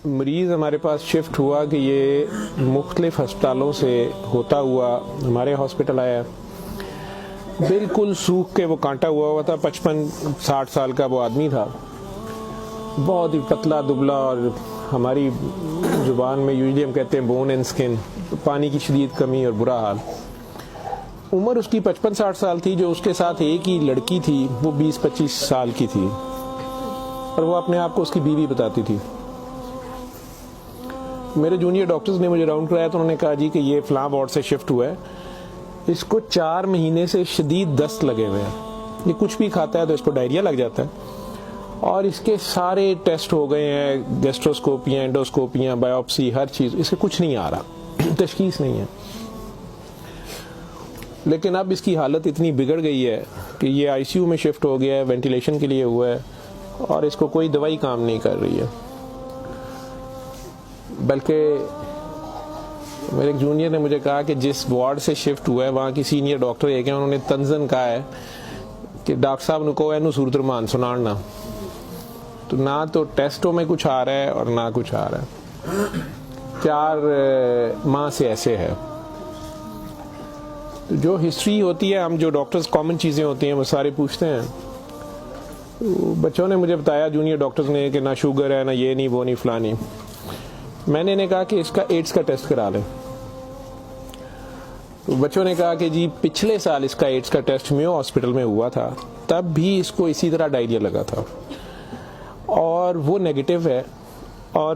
مریض ہمارے پاس شفٹ ہوا کہ یہ مختلف ہسپتالوں سے ہوتا ہوا ہمارے ہاسپٹل آیا. بالکل سوکھ کے وہ کانٹا ہوا تھا. 55-60 سال کا وہ آدمی تھا, بہت ہی پتلا دبلا, اور ہماری زبان میں یوزلی ہم کہتے ہیں بون اینڈ سکن, پانی کی شدید کمی اور برا حال. عمر اس کی 55-60 سال تھی. جو اس کے ساتھ ایک ہی لڑکی تھی وہ 20-25 سال کی تھی, اور وہ اپنے آپ کو اس کی بیوی بتاتی تھی. میرے جونیئر ڈاکٹرز نے مجھے راؤنڈ کرایا تو انہوں نے کہا جی کہ یہ فلاں وارڈ سے شفٹ ہوا ہے, اس کو 4 مہینے سے شدید دست لگے ہوئے ہیں, یہ کچھ بھی کھاتا ہے تو اس کو ڈائریا لگ جاتا ہے, اور اس کے سارے ٹیسٹ ہو گئے ہیں, گیسٹروسکوپیاں, انڈوسکوپیاں, بایوپسی, ہر چیز, اس سے کچھ نہیں آ رہا, تشخیص نہیں ہے. لیکن اب اس کی حالت اتنی بگڑ گئی ہے کہ یہ آئی سی یو میں شفٹ ہو گیا ہے, وینٹیلیشن کے لیے ہوا ہے, اور اس کو کوئی دوائی کام نہیں کر رہی ہے. بلکہ میرے ایک جونیئر نے مجھے کہا کہ جس وارڈ سے شفٹ ہوا ہے وہاں کی سینئر ڈاکٹر ایک ہیں, انہوں نے تنزن کہا ہے کہ ڈاکٹر صاحب نے کہا ہے صورت رمان سنانا, تو نہ تو ٹیسٹوں میں کچھ آ رہا ہے اور نہ کچھ آ رہا ہے. 4 ماہ سے ایسے ہے. جو ہسٹری ہوتی ہے, ہم جو ڈاکٹرز کامن چیزیں ہوتی ہیں وہ سارے پوچھتے ہیں. بچوں نے مجھے بتایا, جونیئر ڈاکٹرز نے, کہ نہ شوگر ہے, نہ یہ نہیں, وہ نہیں, فلانی. میں نے کہا کہ اس کا ایڈز کا ٹیسٹ کرا لیں. تو بچوں نے کہا کہ جی پچھلے سال اس کا ایڈز کا ٹیسٹ میو ہاسپٹل میں ہوا تھا, تب بھی اس کو اسی طرح ڈائریا لگا تھا, اور وہ نیگیٹو ہے, اور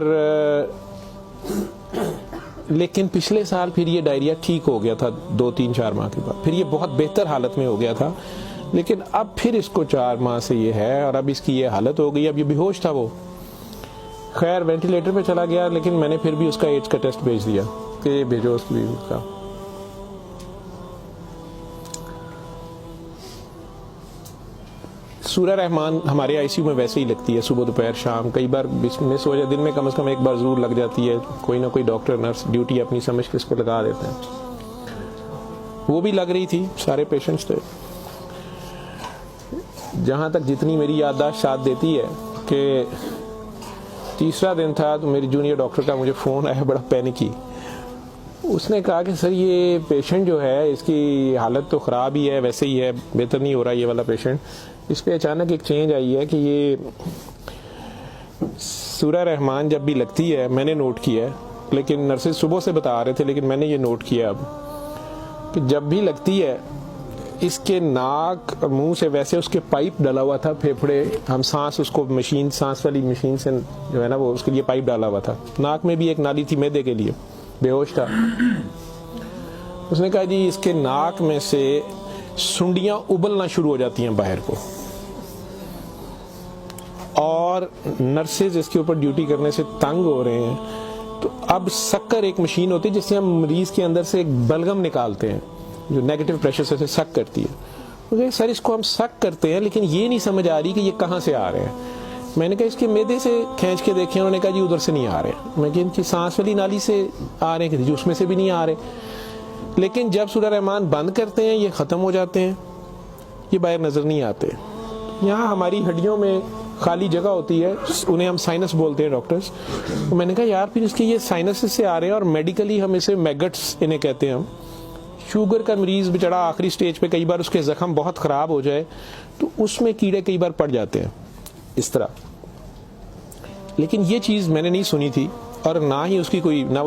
لیکن پچھلے سال پھر یہ ڈائریا ٹھیک ہو گیا تھا 2-3-4 ماہ کے بعد, پھر یہ بہت بہتر حالت میں ہو گیا تھا. لیکن اب پھر اس کو 4 ماہ سے یہ ہے, اور اب اس کی یہ حالت ہو گئی, اب یہ بے ہوش تھا. وہ خیر وینٹیلیٹر پہ چلا گیا, لیکن میں نے پھر بھی اس کا ایڈز کا ٹیسٹ بھیج دیا کہ یہ بھیجو اس کی بیوی کا. سورہ رحمان ہمارے آئی سی یو میں ویسے ہی لگتی ہے, صبح دوپہر شام, کئی بار مس ہو جائے, دن میں کم از کم ایک بار ضرور لگ جاتی ہے. کوئی نہ کوئی ڈاکٹر نرس ڈیوٹی اپنی سمجھ کے اس کو لگا دیتے ہیں. وہ بھی لگ رہی تھی, سارے پیشنٹس تھے. جہاں تک جتنی میری یادداشت ساتھ دیتی ہے کہ تیسرا دن تھا تو میری جونیئر ڈاکٹر کا مجھے فون آیا, بڑا پینکی. اس نے کہا کہ سر یہ پیشنٹ جو ہے اس کی حالت تو خراب ہی ہے, ویسے ہی ہے, بہتر نہیں ہو رہا یہ والا پیشنٹ, اس پہ اچانک ایک چینج آئی ہے کہ یہ سورہ رحمان جب بھی لگتی ہے, میں نے نوٹ کیا ہے, لیکن نرسز صبح سے بتا رہے تھے, لیکن میں نے یہ نوٹ کیا اب کہ جب بھی لگتی ہے اس کے ناک اور منہ سے ویسے اس کے پائپ ڈالا ہوا تھا, پھیپھڑے, ہم سانس اس کو مشین, سانس والی مشین سے جو ہے نا وہ اس کے لیے پائپ ڈالا ہوا تھا. ناک میں بھی ایک نالی تھی معدے کے لیے, بے ہوش تھا. اس نے کہا جی اس کے ناک میں سے سنڈیاں ابلنا شروع ہو جاتی ہیں باہر کو, اور نرسز اس کے اوپر ڈیوٹی کرنے سے تنگ ہو رہے ہیں. تو اب سکر ایک مشین ہوتی ہے جس سے ہم مریض کے اندر سے ایک بلغم نکالتے ہیں جو نیگیٹو پریشر سے سک کرتی ہے. سر اس کو ہم سک کرتے ہیں, لیکن یہ نہیں سمجھ آ رہی کہ یہ کہاں سے آ رہے ہیں. میں نے کہا اس کے معدے سے کھینچ کے دیکھیں, انہوں نے کہا جی ادھر سے نہیں آ رہے. میں کہ ان کی سانس والی نالی سے آ رہے ہیں, کہ اس میں سے بھی نہیں آ رہے. لیکن جب سورہ رحمان بند کرتے ہیں یہ ختم ہو جاتے ہیں, یہ باہر نظر نہیں آتے. یہاں ہماری ہڈیوں میں خالی جگہ ہوتی ہے, انہیں ہم سائنس بولتے ہیں ڈاکٹرز. میں نے کہا یار پھر اس کے یہ سائنس سے آ رہے ہیں, اور میڈیکلی ہم اسے میگٹس انہیں کہتے ہیں. ہم شوگر کا مریض بچڑا آخری سٹیج پہ, کئی بار اس کے زخم بہت خراب ہو جائے تو اس میں کیڑے کئی بار پڑ جاتے ہیں اس طرح. لیکن یہ چیز میں نے نہیں سنی تھی, اور نہ ہی اس کی کوئی نہ